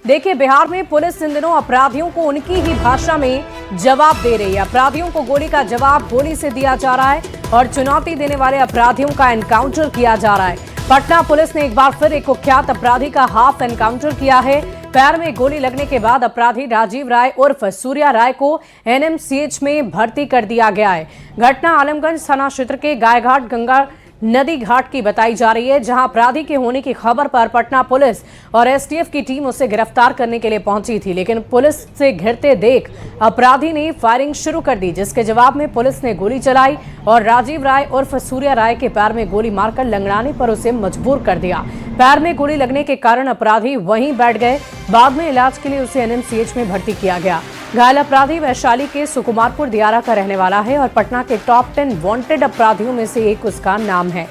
देखिए, बिहार में पुलिस इन दिनों अपराधियों को उनकी ही भाषा में जवाब दे रही है। अपराधियों को गोली का जवाब गोली से दिया जा रहा है और चुनौती देने वाले अपराधियों का एनकाउंटर किया जा रहा है। पटना पुलिस ने एक बार फिर एक कुख्यात अपराधी का हाफ एनकाउंटर किया है। पैर में गोली लगने के बाद अपराधी राजीव राय उर्फ सूर्या राय को एनएमसीएच में भर्ती कर दिया गया है। घटना आलमगंज थाना क्षेत्र के गायघाट गंगा नदी घाट की बताई जा रही है, जहां अपराधी के होने की खबर पर पटना पुलिस और एसटीएफ की टीम उसे गिरफ्तार करने के लिए पहुंची थी, लेकिन पुलिस से घिरते देख अपराधी ने फायरिंग शुरू कर दी, जिसके जवाब में पुलिस ने गोली चलाई और राजीव राय उर्फ सूर्या राय के पैर में गोली मारकर लंगड़ाने पर उसे मजबूर कर दिया। पैर में गोली लगने के कारण अपराधी वहीं बैठ गए। बाद में इलाज के लिए उसे एनएमसीएच में भर्ती किया गया। घायल अपराधी वैशाली के सुकुमारपुर दियारा का रहने वाला है और पटना के टॉप 10 वांटेड अपराधियों में से एक उसका नाम है।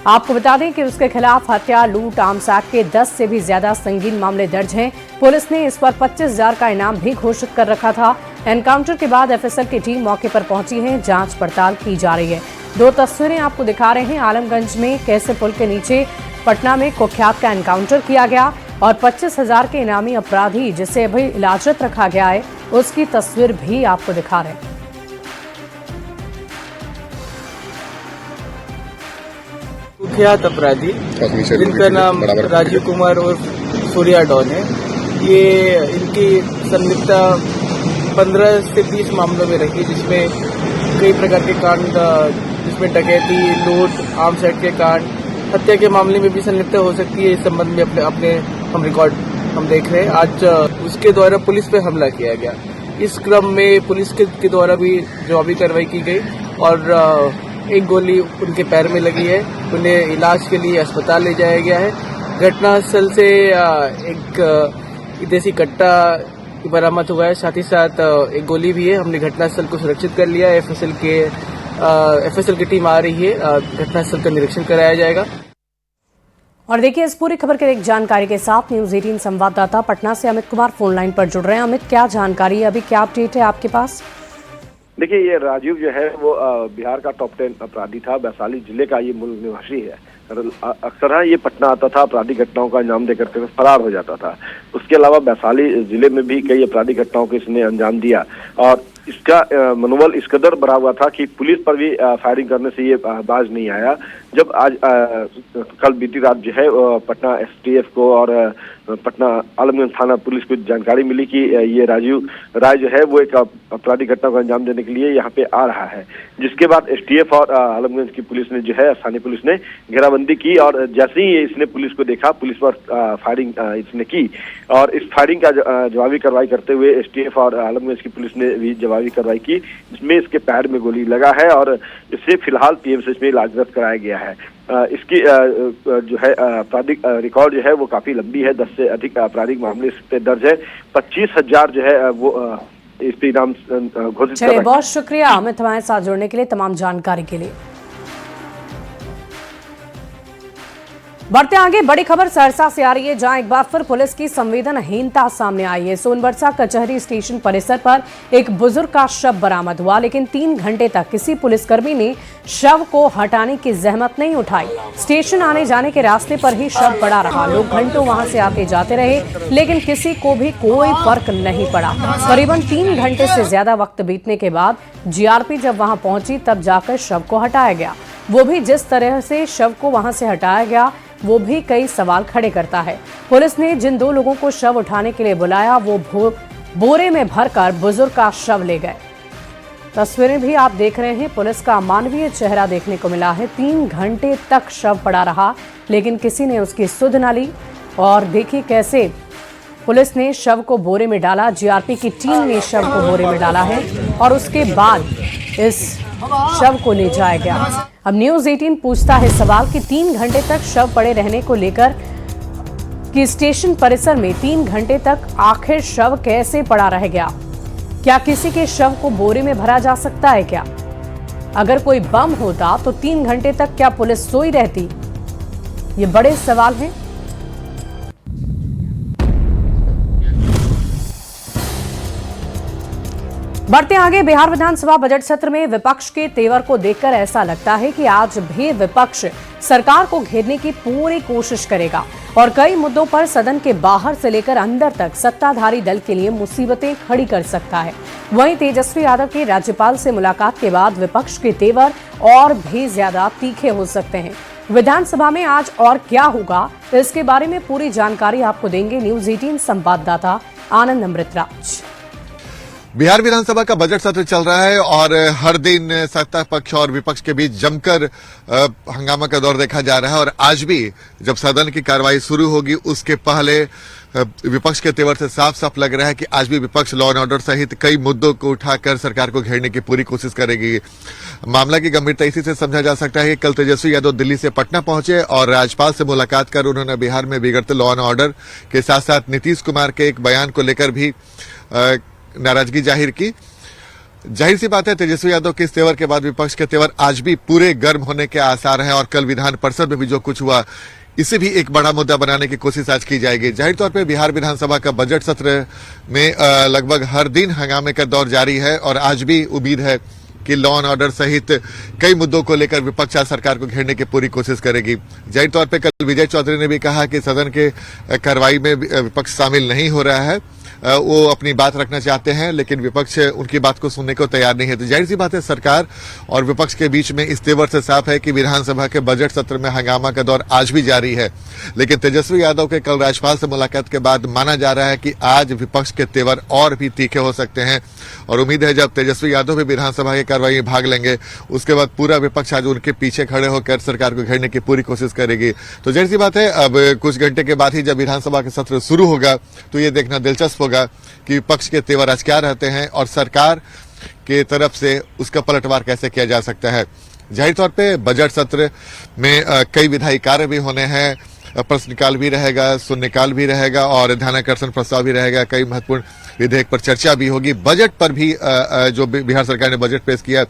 आपको बता दें कि उसके खिलाफ हत्या, लूट, आर्म्स एक्ट के 10 से भी ज्यादा संगीन मामले दर्ज हैं। पुलिस ने इस पर 25,000 का इनाम भी घोषित कर रखा था। एनकाउंटर के बाद एफएसएल की टीम मौके पर पहुंची है, जांच पड़ताल की जा रही है। दो तस्वीरें आपको दिखा रहे हैं। आलमगंज में कैसे पुल के नीचे पटना में कुख्यात का एनकाउंटर किया गया और 25,000 के इनामी अपराधी जिसे अभी इलाजत रखा गया है, उसकी तस्वीर भी आपको दिखा रहे हैं। कुख्यात अपराधी जिनका नाम राजीव कुमार और सूर्या डॉन है, ये इनकी संलिप्तता 15 से 20 मामलों में रही, जिसमें कई प्रकार के कांड, जिसमें डकैती, लूट, आर्म्स एक्ट के कांड, हत्या के मामले में भी संलिप्तता हो सकती है। इस संबंध में अपने हम रिकॉर्ड देख रहे हैं। आज उसके द्वारा पुलिस पे हमला किया गया। इस क्रम में पुलिस के द्वारा भी जवाबी कार्रवाई की गई और एक गोली उनके पैर में लगी है। उन्हें इलाज के लिए अस्पताल ले जाया गया है। घटनास्थल से एक देसी कट्टा बरामद हुआ है, साथ ही साथ एक गोली भी है। हमने घटनास्थल को सुरक्षित कर लिया है। एफएसएल की टीम आ रही है, घटनास्थल का निरीक्षण कराया जाएगा। और देखिए, इस पूरी खबर के एक जानकारी के साथ न्यूज 18 संवाददाता पटना से अमित कुमार फोन लाइन पर जुड़ रहे हैं। अमित, क्या जानकारी है, अभी क्या अपडेट है आपके पास? देखिए, ये राजीव जो है वो बिहार का टॉप 10 अपराधी था। वैशाली जिले का ये मूल निवासी है। अक्सर ये पटना आता था, आपराधिक घटनाओं का अंजाम देकर के फरार हो जाता था। उसके अलावा वैशाली जिले में भी कई आपराधिक घटनाओं को इसने अंजाम दिया और इसका मनोबल इस कदर बढ़ा हुआ था कि पुलिस पर भी फायरिंग करने से ये बाज नहीं आया। जब आज कल बीती रात जो है पटना एसटीएफ को और पटना आलमगंज थाना पुलिस को जानकारी मिली कि ये राजीव राय जो है वो एक आपराधिक घटना को अंजाम देने के लिए यहाँ पे आ रहा है, जिसके बाद एसटीएफ और आलमगंज की पुलिस ने जो है, स्थानीय पुलिस ने घेराबंदी की और जैसे ही इसने पुलिस को देखा, पुलिस पर फायरिंग इसने की और इस फायरिंग का जवाबी कार्रवाई करते हुए एसटीएफ और आलमगंज की पुलिस ने भी जवाबी कार्रवाई की, जिसमें इसके पैर में गोली लगा है और इसे फिलहाल पीएमसीएच में इलाजरत कराया गया है। इसकी जो है आपराधिक रिकॉर्ड जो है वो काफी लंबी है। 10 से अधिक आपराधिक मामले इस पे दर्ज है। 25,000 जो है वो इस पे इनाम घोषित। चलिए, बहुत शुक्रिया अमित हमारे साथ जुड़ने के लिए, तमाम जानकारी के लिए। बढ़ते आगे, बड़ी खबर सहरसा से आ रही है, जहां एक बार फिर पुलिस की संवेदनहीनता सामने आई है। सोनबरसा कचहरी स्टेशन परिसर पर एक बुजुर्ग का शव बरामद हुआ, लेकिन 3 घंटे तक किसी पुलिसकर्मी ने शव को हटाने की जहमत नहीं उठाई। स्टेशन आने जाने के रास्ते पर ही शव पड़ा रहा। लोग घंटों वहां से आते जाते रहे, लेकिन किसी को भी कोई फर्क नहीं पड़ा। करीबन 3 घंटे से ज्यादा वक्त बीतने के बाद जीआरपी जब वहां पहुंची, तब जाकर शव को हटाया गया। वो भी जिस तरह से शव को वहां से हटाया गया, वो भी कई सवाल खड़े करता है। पुलिस ने जिन 2 लोगों को शव उठाने के लिए बुलाया, वो बोरे में भरकर बुजुर्ग का शव ले गए। तस्वीरें भी आप देख रहे हैं। पुलिस का मानवीय चेहरा देखने को मिला है। 3 घंटे तक शव पड़ा रहा, लेकिन किसी ने उसकी सुध न ली। और देखिए कैसे पुलिस ने शव को बोरे में डाला। जीआरपी की टीम ने शव को बोरे में डाला है और उसके बाद इस शव को ले जाया गया। अब न्यूज 18 पूछता है सवाल कि 3 घंटे तक शव पड़े रहने को लेकर कि स्टेशन परिसर में 3 घंटे तक आखिर शव कैसे पड़ा रह गया? क्या किसी के शव को बोरे में भरा जा सकता है क्या? अगर कोई बम होता तो 3 घंटे तक क्या पुलिस सोई रहती? ये बड़े सवाल हैं। बढ़ते आगे, बिहार विधानसभा बजट सत्र में विपक्ष के तेवर को देखकर ऐसा लगता है कि आज भी विपक्ष सरकार को घेरने की पूरी कोशिश करेगा और कई मुद्दों पर सदन के बाहर से लेकर अंदर तक सत्ताधारी दल के लिए मुसीबतें खड़ी कर सकता है। वहीं तेजस्वी यादव की राज्यपाल से मुलाकात के बाद विपक्ष के तेवर और भी ज्यादा तीखे हो सकते हैं। विधानसभा में आज और क्या होगा, इसके बारे में पूरी जानकारी आपको देंगे न्यूज 18 संवाददाता आनंद अमृतराज। बिहार विधानसभा का बजट सत्र चल रहा है और हर दिन सत्ता पक्ष और विपक्ष के बीच जमकर हंगामा का दौर देखा जा रहा है। और आज भी जब सदन की कार्रवाई शुरू होगी उसके पहले विपक्ष के तेवर से साफ साफ लग रहा है कि आज भी विपक्ष लॉ एंड ऑर्डर सहित कई मुद्दों को उठाकर सरकार को घेरने की पूरी कोशिश करेगी। मामला की गंभीरता इसी से समझा जा सकता है कि कल तेजस्वी यादव दिल्ली से पटना पहुंचे और राज्यपाल से मुलाकात कर उन्होंने बिहार में बिगड़ते लॉ एंड ऑर्डर के साथ साथ नीतीश कुमार के एक बयान को लेकर भी नाराजगी जाहिर की। जाहिर सी बात है, तेजस्वी यादव के इस तेवर के बाद विपक्ष के तेवर आज भी पूरे गर्म होने के आसार हैं और कल विधान परिषद में भी जो कुछ हुआ इसे भी एक बड़ा मुद्दा बनाने की कोशिश आज की जाएगी। जाहिर तौर पे बिहार विधानसभा का बजट सत्र में लगभग हर दिन हंगामे का दौर जारी है और आज भी उम्मीद है कि लॉ एंड ऑर्डर सहित कई मुद्दों को लेकर विपक्ष आज सरकार को घेरने की पूरी कोशिश करेगी। जाहिर तौर पे कल विजय चौधरी ने भी कहा कि सदन के कार्रवाई में विपक्ष शामिल नहीं हो रहा है, वो अपनी बात रखना चाहते हैं लेकिन विपक्ष उनकी बात को सुनने को तैयार नहीं है। तो जाहिर सी बात है, सरकार और विपक्ष के बीच में इस तेवर से साफ है कि विधानसभा के बजट सत्र में हंगामा का दौर आज भी जारी है। लेकिन तेजस्वी यादव के कल राज्यपाल से मुलाकात के बाद माना जा रहा है कि आज विपक्ष के तेवर और भी तीखे हो सकते हैं और उम्मीद है जब तेजस्वी यादव भी विधानसभा की कार्रवाई में भाग लेंगे उसके बाद पूरा विपक्ष आज उनके पीछे खड़े होकर सरकार को घेरने की पूरी कोशिश करेगी। तो जाहिर सी बात है, अब कुछ घंटे के बाद ही जब विधानसभा का सत्र शुरू होगा तो ये देखना दिलचस्प होगा कि विपक्ष के तेवर आज क्या रहते हैं और सरकार के तरफ से उसका पलटवार कैसे किया जा सकता है। जाहिर तौर पे बजट सत्र में कई विधायी कार्य भी होने हैं, प्रश्नकाल भी रहेगा, शून्यकाल भी रहेगा और ध्यानाकर्षण प्रस्ताव भी रहेगा। कई महत्वपूर्ण विधेयक पर चर्चा भी होगी। बजट पर भी जो बिहार सरकार ने बजट पेश किया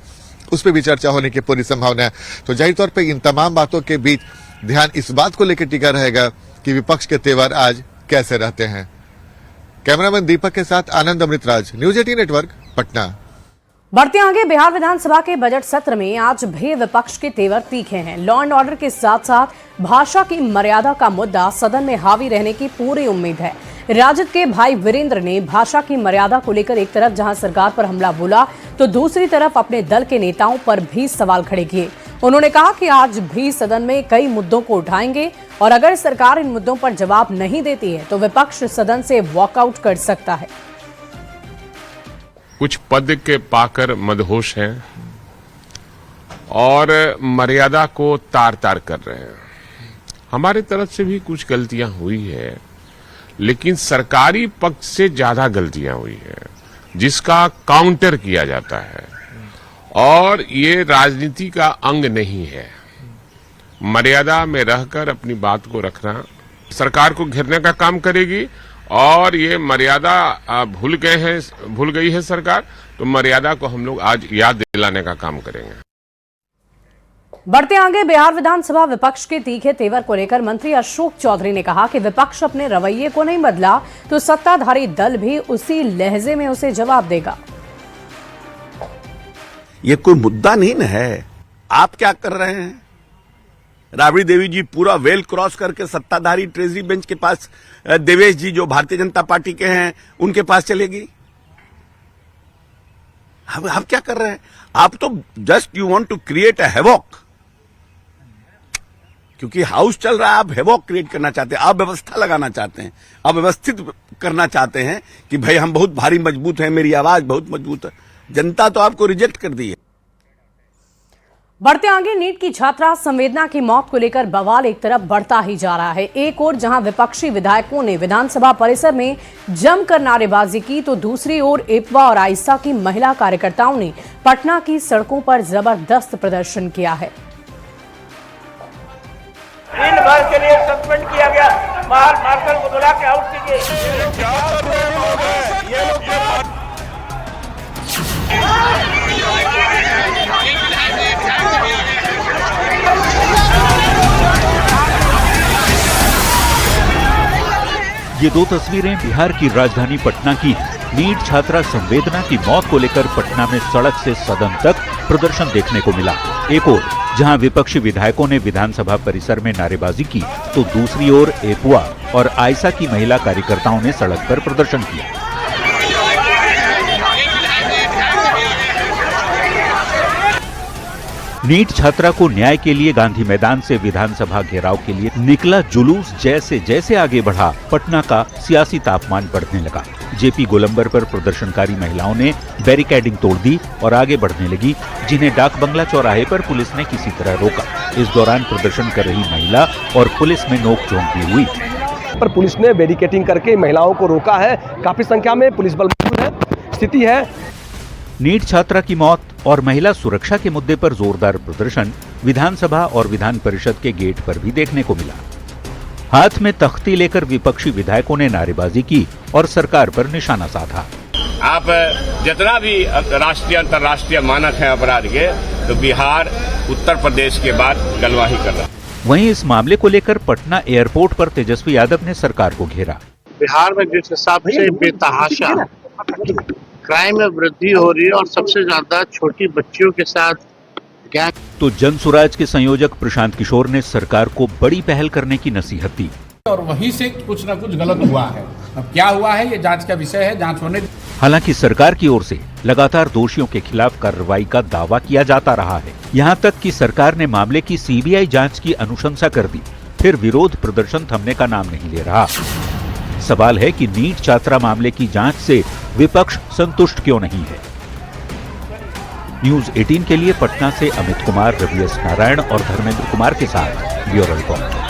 उस पर भी चर्चा होने की पूरी संभावना है। तो जाहिर तौर पर इन तमाम बातों के बीच ध्यान इस बात को लेकर टिका रहेगा कि विपक्ष के तेवर आज कैसे रहते हैं। कैमरामैन दीपक के साथ आनंद अमृतराज, न्यूज 18 नेटवर्क, पटना। बढ़ते आगे, बिहार विधानसभा के बजट सत्र में आज भी विपक्ष के तेवर तीखे हैं। लॉ एंड ऑर्डर के साथ साथ भाषा की मर्यादा का मुद्दा सदन में हावी रहने की पूरी उम्मीद है। राजद के भाई वीरेंद्र ने भाषा की मर्यादा को लेकर एक तरफ जहां सरकार पर हमला बोला तो दूसरी तरफ अपने दल के नेताओं पर भी सवाल खड़े किए। उन्होंने कहा कि आज भी सदन में कई मुद्दों को उठाएंगे और अगर सरकार इन मुद्दों पर जवाब नहीं देती है तो विपक्ष सदन से वॉकआउट कर सकता है। कुछ पद के पाकर मदहोश हैं और मर्यादा को तार तार कर रहे हैं। हमारे तरफ से भी कुछ गलतियां हुई है लेकिन सरकारी पक्ष से ज्यादा गलतियां हुई है जिसका काउंटर किया जाता है और ये राजनीति का अंग नहीं है। मर्यादा में रहकर अपनी बात को रखना सरकार को घेरने का काम करेगी और ये मर्यादा भूल गई है सरकार, तो मर्यादा को हम लोग आज याद दिलाने का काम करेंगे। बढ़ते आगे, बिहार विधानसभा विपक्ष के तीखे तेवर को लेकर मंत्री अशोक चौधरी ने कहा कि विपक्ष अपने रवैये को नहीं बदला तो सत्ताधारी दल भी उसी लहजे में उसे जवाब देगा। ये कोई मुद्दा नहीं न है। आप क्या कर रहे हैं? राबड़ी देवी जी पूरा वेल क्रॉस करके सत्ताधारी ट्रेजरी बेंच के पास, देवेश जी जो भारतीय जनता पार्टी के हैं उनके पास चलेगी। आप क्या कर रहे हैं? आप तो just you want to create a havoc, क्योंकि हाउस चल रहा है, आप हेवॉक क्रिएट करना चाहते हैं, आप व्यवस्था लगाना चाहते हैं, आप व्यवस्थित करना चाहते हैं कि भाई हम बहुत भारी मजबूत हैं, मेरी आवाज बहुत मजबूत है। जनता तो आपको रिजेक्ट कर दी है। बढ़ते आगे, नीट की छात्रा संवेदना की मौत को लेकर बवाल एक तरफ बढ़ता ही जा रहा है। एक ओर जहां विपक्षी विधायकों ने विधानसभा परिसर में जमकर नारेबाजी की तो दूसरी ओर इपवा और आइसा की महिला कार्यकर्ताओं ने पटना की सड़कों पर जबरदस्त प्रदर्शन किया है। दिन भर के लिए सस्पेंड किया गया, मार्शल को बुला के आउट कीजिए। ये दो तस्वीरें बिहार की राजधानी पटना की हैं। नीट छात्रा संवेदना की मौत को लेकर पटना में सड़क से सदन तक प्रदर्शन देखने को मिला। एक ओर जहां विपक्षी विधायकों ने विधानसभा परिसर में नारेबाजी की, तो दूसरी ओर एपुआ और आयसा की महिला कार्यकर्ताओं ने सड़क पर प्रदर्शन किया। नीट छात्रा को न्याय के लिए गांधी मैदान से विधानसभा घेराव के लिए निकला जुलूस जैसे जैसे आगे बढ़ा, पटना का सियासी तापमान बढ़ने लगा। जेपी गोलंबर पर प्रदर्शनकारी महिलाओं ने बैरिकेडिंग तोड़ दी और आगे बढ़ने लगी, जिन्हें डाक बंगला चौराहे पर पुलिस ने किसी तरह रोका। इस दौरान प्रदर्शन कर रही महिला और पुलिस में नोकझोंक भी हुई। पर पुलिस ने बैरिकेडिंग करके महिलाओं को रोका है। काफी संख्या में पुलिस बल मौजूद है। स्थिति है नीट छात्रा की मौत और महिला सुरक्षा के मुद्दे पर जोरदार प्रदर्शन विधानसभा और विधान परिषद के गेट पर भी देखने को मिला। हाथ में तख्ती लेकर विपक्षी विधायकों ने नारेबाजी की और सरकार पर निशाना साधा। आप जितना भी राष्ट्रीय अंतर्राष्ट्रीय मानक है अपराध के, तो बिहार उत्तर प्रदेश के बाद गलवाही कर रहा। वहीं इस मामले को लेकर पटना एयरपोर्ट पर तेजस्वी यादव ने सरकार को घेरा। बिहार में जिस हिसाब से बेतहाशा क्राइम में वृद्धि हो रही है और सबसे ज्यादा छोटी बच्चियों के साथ गैंग, तो जन सुराज के संयोजक प्रशांत किशोर ने सरकार को बड़ी पहल करने की नसीहत दी। और वहीं से कुछ न कुछ गलत हुआ है। अब क्या हुआ है ये जांच का विषय है, जांच होने। हालांकि सरकार की ओर से लगातार दोषियों के खिलाफ कार्रवाई का दावा किया जाता रहा है। यहां तक कि सरकार ने मामले की सीबीआई जांच की अनुशंसा कर दी, फिर विरोध प्रदर्शन थमने का नाम नहीं ले रहा। सवाल है कि नीट छात्रा मामले की जांच से विपक्ष संतुष्ट क्यों नहीं है। न्यूज 18 के लिए पटना से अमित कुमार, रवि एस नारायण और धर्मेंद्र कुमार के साथ ब्यूरो रिपोर्ट।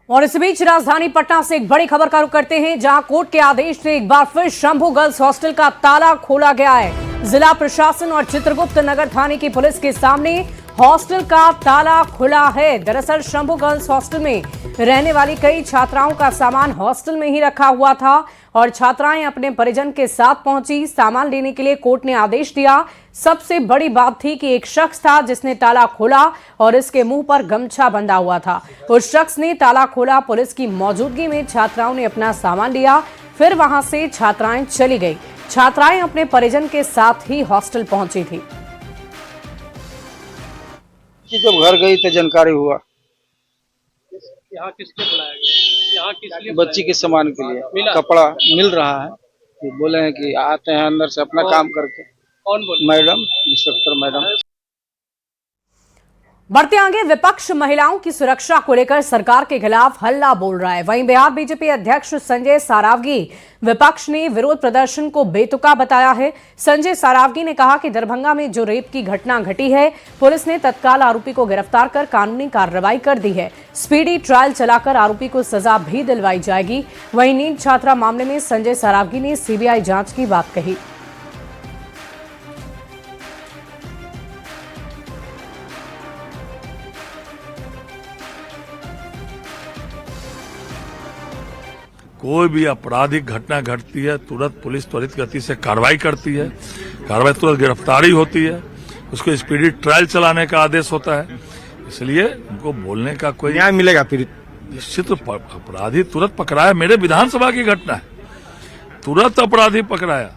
और इस बीच राजधानी पटना से एक बड़ी खबर का रुख करते हैं, जहां कोर्ट के आदेश से एक बार फिर शंभू गर्ल्स हॉस्टल का ताला खोला गया है। जिला प्रशासन और चित्रगुप्त नगर थाने की पुलिस के सामने हॉस्टल का ताला खुला है। दरअसल शंभू गर्ल्स हॉस्टल में रहने वाली कई छात्राओं का सामान हॉस्टल में ही रखा हुआ था और छात्राएं अपने परिजन के साथ पहुंची सामान लेने के लिए। कोर्ट ने आदेश दिया। सबसे बड़ी बात थी कि एक शख्स था जिसने ताला खोला और इसके मुंह पर गमछा बंधा हुआ था। उस शख्स ने ताला खोला। पुलिस की मौजूदगी में छात्राओं ने अपना सामान लिया, फिर वहां से छात्राएं चली गई। छात्राएं अपने परिजन के साथ ही हॉस्टल पहुंची थी। जब घर गई तो जानकारी हुआ। यहाँ किसके बुलाया गया? यहाँ किस लिए? बच्ची के सामान के लिए कपड़ा मिल रहा है। ये बोले हैं कि आते हैं अंदर से अपना काम करके। कौन बोले? Madam, inspector madam. बढ़ते आगे, विपक्ष महिलाओं की सुरक्षा को लेकर सरकार के खिलाफ हल्ला बोल रहा है। वहीं बिहार बीजेपी अध्यक्ष संजय सारावगी विपक्ष ने विरोध प्रदर्शन को बेतुका बताया है। संजय सारावगी ने कहा कि दरभंगा में जो रेप की घटना घटी है, पुलिस ने तत्काल आरोपी को गिरफ्तार कर कानूनी कार्रवाई कर दी है। स्पीडी ट्रायल चलाकर आरोपी को सजा भी दिलवाई जाएगी। वहीं नीट छात्रा मामले में संजय सारावगी ने सीबीआई जांच की बात कही। कोई भी आपराधिक घटना घटती है, तुरंत पुलिस त्वरित गति से कार्रवाई करती है, कार्रवाई तुरंत गिरफ्तारी होती है, उसको स्पीडी ट्रायल चलाने का आदेश होता है। इसलिए उनको बोलने का कोई न्याय मिलेगा। फिर निश्चित अपराधी तुरंत पकड़ाया। मेरे विधानसभा की घटना है, तुरंत अपराधी पकड़ाया।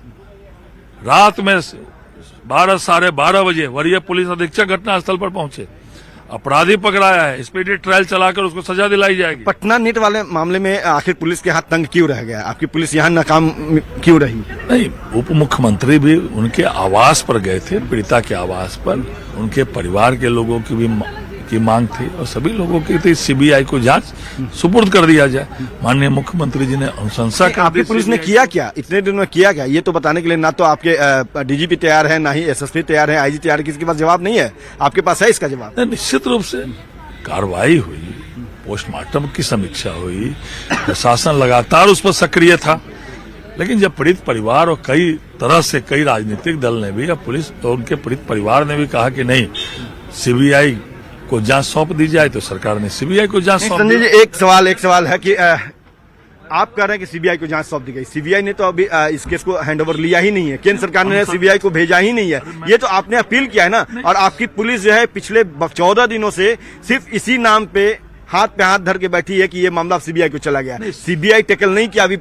रात में 12 साढ़े 12 बजे वरीय पुलिस अधीक्षक घटनास्थल पर पहुंचे, अपराधी पकड़ाया है, स्पीडी ट्रायल चलाकर उसको सजा दिलाई जाएगी। पटना नीट वाले मामले में आखिर पुलिस के हाथ तंग क्यों रह गया? आपकी पुलिस यहाँ नाकाम क्यों रही? नहीं, उप मुख्यमंत्री भी उनके आवास पर गए थे, पीड़िता के आवास पर। उनके परिवार के लोगों की भी मांग थी और सभी लोगों की थी सीबीआई को जांच सुपुर्द कर दिया जाए। माननीय मुख्यमंत्री जी ने अनुशंसा कर। आपकी पुलिस ने किया क्या? इतने दिन में किया क्या? ये तो बताने के लिए ना तो आपके डीजीपी तैयार है, ना ही एसएसपी तैयार है, आईजी तैयार है। किसी के पास जवाब नहीं है? आपके पास है इसका जवाब? निश्चित रूप से कार्रवाई हुई, पोस्टमार्टम की समीक्षा हुई, प्रशासन लगातार उस पर सक्रिय था। लेकिन जब पीड़ित परिवार और कई तरह से कई राजनीतिक दल ने भी, पुलिस और उनके पीड़ित परिवार ने भी कहा कि नहीं, सीबीआई को जांच सौंप दी जाए, तो सरकार ने सीबीआई को जांच सौंप दी। एक सवाल है कि आप कह रहे हैं कि सीबीआई को जांच सौंप दी गई। सीबीआई ने तो अभी इस केस को हैंडओवर लिया ही नहीं है। केंद्र सरकार ने सीबीआई को भेजा ही नहीं है। ये तो आपने अपील किया है ना। और आपकी पुलिस जो है पिछले 14 दिनों से सिर्फ इसी नाम पे हाथ पे हाथ धर के बैठी है कि ये मामला सीबीआई को चला गया। सीबीआई टेकल नहीं किया, अभी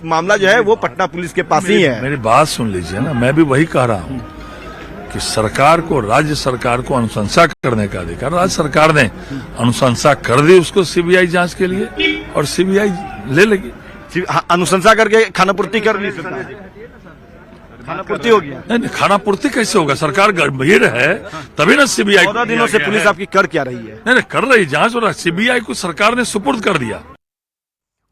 मामला जो है वो पटना पुलिस के पास ही है। मेरी बात सुन लीजिए ना, मैं भी वही कह रहा हूँ कि सरकार को, राज्य सरकार को अनुशंसा करने का अधिकार, राज्य सरकार ने अनुशंसा कर दी उसको सीबीआई जांच के लिए और सीबीआई ले लेगी। अनुशंसा करके खानापूर्ति कर ली, खानापूर्ति हो गया। नहीं, खानापूर्ति कैसे होगा? सरकार गंभीर है तभी ना सीबीआई। 14 दिनों से पुलिस आपकी कर क्या रही है? नहीं, कर रही जांच, और सीबीआई को सरकार ने सुपुर्द कर दिया।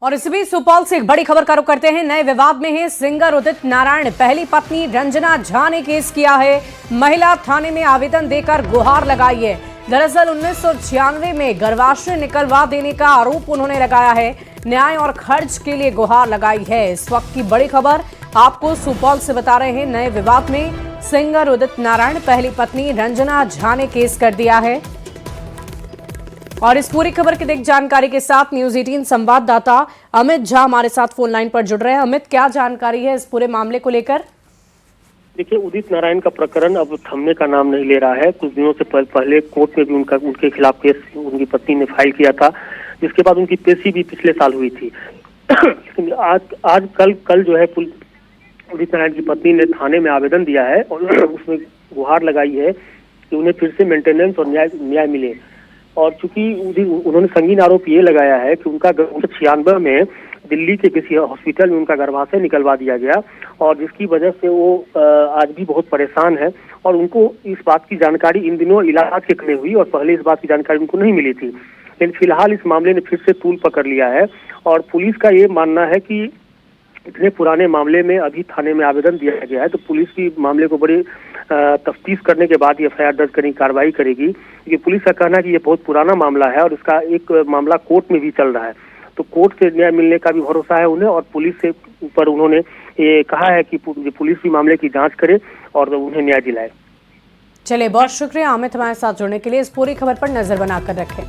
और इसी बीच सुपौल से एक बड़ी खबर का रुख करते हैं। नए विवाद में है सिंगर उदित नारायण। पहली पत्नी रंजना झा ने केस किया है। महिला थाने में आवेदन देकर गुहार लगाई है। दरअसल 1996 में गर्भाशय निकलवा देने का आरोप उन्होंने लगाया है। न्याय और खर्च के लिए गुहार लगाई है। इस वक्त की बड़ी खबर आपको सुपौल से बता रहे हैं। नए विवाद में सिंगर उदित नारायण, पहली पत्नी रंजना झा ने केस कर दिया है। और इस पूरी खबर की अधिक जानकारी के साथ न्यूज 18 संवाददाता अमित झा हमारे साथ फोन लाइन पर जुड़ रहे हैं। अमित, क्या जानकारी है इस पूरे मामले को लेकर? देखिए, उदित नारायण का प्रकरण अब थमने का नाम नहीं ले रहा है। कुछ दिनों से पहले कोर्ट में भी उनके खिलाफ केस उनकी पत्नी ने फाइल किया था, जिसके बाद उनकी पेशी भी पिछले साल हुई थी। लेकिन आज कल जो है उदित नारायण की पत्नी ने थाने में आवेदन दिया है और उसमें गुहार लगाई है कि उन्हें फिर से मेंटेनेंस और न्याय मिले। और चूंकि उन्होंने संगीन आरोप ये लगाया है कि उनका 1996 में दिल्ली के किसी हॉस्पिटल में उनका गर्भाशय निकलवा दिया गया और जिसकी वजह से वो आज भी बहुत परेशान है। और उनको इस बात की जानकारी इन दिनों इलाज के क्रम हुई और पहले इस बात की जानकारी उनको नहीं मिली थी। लेकिन फिलहाल इस मामले ने फिर से तूल पकड़ लिया है और पुलिस का ये मानना है कि इतने पुराने मामले में अभी थाने में आवेदन दिया गया है तो पुलिस भी मामले को बड़ी तफ्तीश करने के बाद एफआईआर दर्ज करने की कार्रवाई करेगी। क्योंकि पुलिस का कहना है कि ये बहुत पुराना मामला है और इसका एक मामला कोर्ट में भी चल रहा है, तो कोर्ट से न्याय मिलने का भी भरोसा है उन्हें। और पुलिस से ऊपर उन्होंने ये कहा है कि पुलिस भी मामले की जांच करे और उन्हें न्याय दिलाए। चलिए, बहुत शुक्रिया अमित हमारे साथ जुड़ने के लिए। इस पूरी खबर पर नजर बनाकर रखें।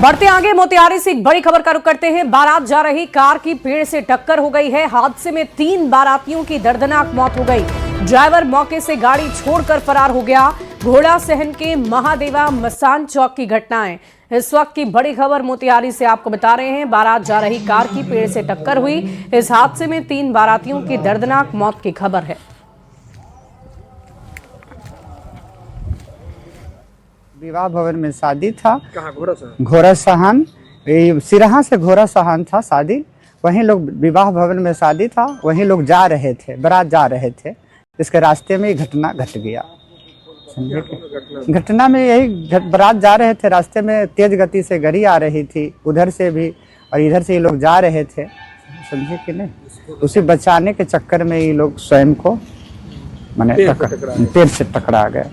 बढ़ते आगे, मोतिहारी से एक बड़ी खबर का रुख करते हैं। बारात जा रही कार की पेड़ से टक्कर हो गई है। हादसे में 3 बारातियों की दर्दनाक मौत हो गई। ड्राइवर मौके से गाड़ी छोड़कर फरार हो गया। घोड़ा सहन के महादेवा मसान चौक की घटना है। इस वक्त की बड़ी खबर मोतिहारी से आपको बता रहे हैं। बारात जा रही कार की पेड़ से टक्कर हुई। इस हादसे में 3 बारातियों की दर्दनाक मौत की खबर है। विवाह भवन में शादी था। घोड़ा सहान, सिरहा से घोड़ा सहान था शादी। वहीं लोग विवाह भवन में शादी था, वहीं लोग जा रहे थे, बारात जा रहे थे। इसके रास्ते में घटना घट गया। घटना में यही बारात जा रहे थे, रास्ते में तेज गति से गाड़ी आ रही थी, उधर से भी और इधर से ये लोग जा रहे थे, समझे कि नहीं। उसे बचाने के चक्कर में ये लोग स्वयं को पेड़ से टकरा गए।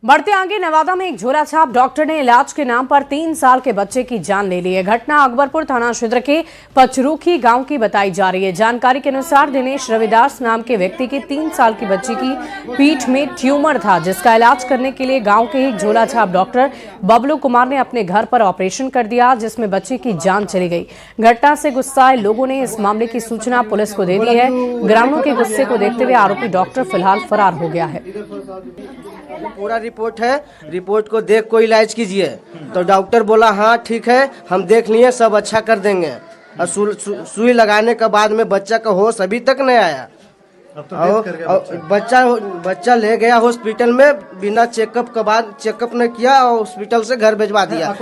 बढ़ते आगे, नवादा में एक झोलाछाप डॉक्टर ने इलाज के नाम पर 3 साल के बच्चे की जान ले ली है। घटना अकबरपुर थाना क्षेत्र के पचरूखी गांव की बताई जा रही है। जानकारी के अनुसार दिनेश रविदास नाम के व्यक्ति की 3 साल की बच्ची की पीठ में ट्यूमर था, जिसका इलाज करने के लिए गांव के एक झोलाछाप डॉक्टर बबलू कुमार ने अपने घर पर ऑपरेशन कर दिया, जिसमें बच्चे की जान चली गई। घटना से गुस्साए लोगों ने इस मामले की सूचना पुलिस को दे दी है। ग्रामीणों के गुस्से को देखते हुए आरोपी डॉक्टर फिलहाल फरार हो गया है। पूरा रिपोर्ट है, रिपोर्ट को देख को इलाज कीजिए। तो डॉक्टर बोला हाँ ठीक है, हम देख लिए, सब अच्छा कर देंगे। और सुई लगाने के बाद में बच्चा का होश अभी तक नहीं आया। और बच्चा ले गया हॉस्पिटल में, बिना चेकअप के बाद चेकअप नहीं किया और हॉस्पिटल से घर भिजवा दिया।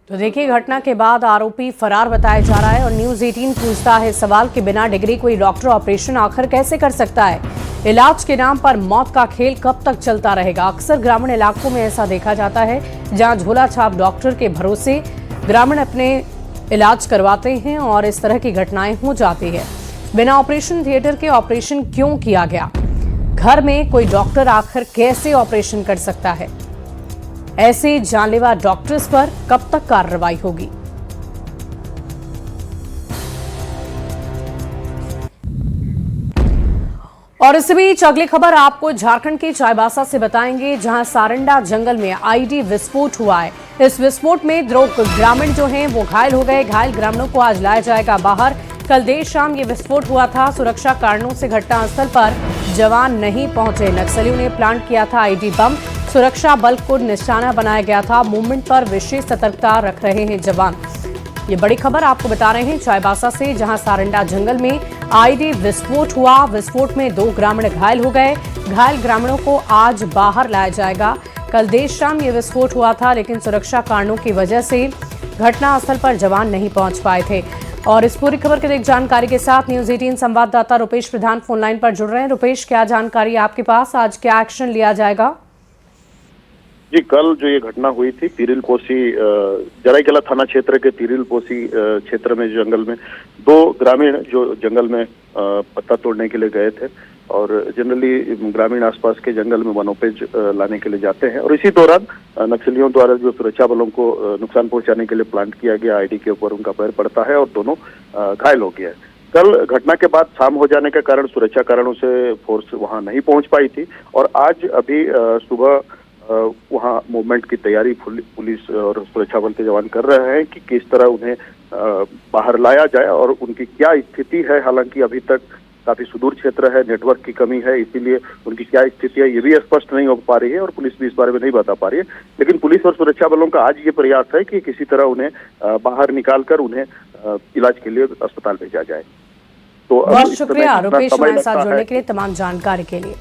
तो देखिए, घटना के बाद आरोपी फरार बताया जा रहा है और न्यूज 18 पूछता है सवाल कि बिना डिग्री कोई डॉक्टर ऑपरेशन आखिर कैसे कर सकता है। इलाज के नाम पर मौत का खेल कब तक चलता रहेगा। अक्सर ग्रामीण इलाकों में ऐसा देखा जाता है, जहां झोला छाप डॉक्टर के भरोसे ग्रामीण अपने इलाज करवाते हैं और इस तरह की घटनाएं हो जाती है। बिना ऑपरेशन थिएटर के ऑपरेशन क्यों किया गया? घर में कोई डॉक्टर आखिर कैसे ऑपरेशन कर सकता है? ऐसे जानलेवा डॉक्टर्स पर कब तक कार्रवाई होगी? और इस बीच अगली खबर आपको झारखंड के चाईबासा से बताएंगे, जहां सारंडा जंगल में आईडी विस्फोट हुआ है। इस विस्फोट में 2 ग्रामीण जो हैं वो घायल हो गए। घायल ग्रामीणों को आज लाया जाएगा बाहर। कल देर शाम ये विस्फोट हुआ था। सुरक्षा कारणों से घटनास्थल पर जवान नहीं पहुंचे। नक्सलियों ने प्लांट किया था आईडी बम। सुरक्षा बल को निशाना बनाया गया था। मूवमेंट पर विशेष सतर्कता रख रहे हैं जवान। ये बड़ी खबर आपको बता रहे हैं चाईबासा से, जहां सारंडा जंगल में आईडी विस्फोट हुआ। विस्फोट में 2 ग्रामीण घायल हो गए। घायल ग्रामीणों को आज बाहर लाया जाएगा। कल देर शाम ये विस्फोट हुआ था, लेकिन सुरक्षा कारणों की वजह से घटनास्थल पर जवान नहीं पहुंच पाए थे। और इस पूरी खबर की अधिक जानकारी के साथ न्यूज 18 संवाददाता रुपेश प्रधान फोनलाइन पर जुड़ रहे हैं। रुपेश, क्या जानकारी आपके पास? आज क्या एक्शन लिया जाएगा? जी, कल जो ये घटना हुई थी तिरिल पोसी जराईकेला थाना क्षेत्र के तिरिल पोसी क्षेत्र में जंगल में 2 ग्रामीण जो जंगल में पत्ता तोड़ने के लिए गए थे और जनरली ग्रामीण आसपास के जंगल में वनोपज लाने के लिए जाते हैं और इसी दौरान नक्सलियों द्वारा जो सुरक्षा बलों को नुकसान पहुंचाने के लिए प्लांट किया गया आईडी के ऊपर उनका पैर पड़ता है और दोनों घायल हो गया है। कल घटना के बाद शाम हो जाने के कारण सुरक्षा कारणों से फोर्स वहां नहीं पहुंच पाई थी और आज अभी सुबह वहां मूवमेंट की तैयारी पुलिस और सुरक्षा बल के जवान कर रहे हैं कि किस तरह उन्हें बाहर लाया जाए और उनकी क्या स्थिति है। हालांकि अभी तक काफी सुदूर क्षेत्र है, नेटवर्क की कमी है, इसीलिए उनकी क्या स्थिति है ये भी स्पष्ट नहीं हो पा रही है और पुलिस भी इस बारे में नहीं बता पा रही है। लेकिन पुलिस और सुरक्षा बलों का आज ये प्रयास है कि किसी तरह उन्हें बाहर निकालकर उन्हें इलाज के लिए अस्पताल भेजा जाए। तो बहुत शुक्रिया रुपेश, हमारे साथ जुड़ने के लिए, तमाम जानकारी के लिए।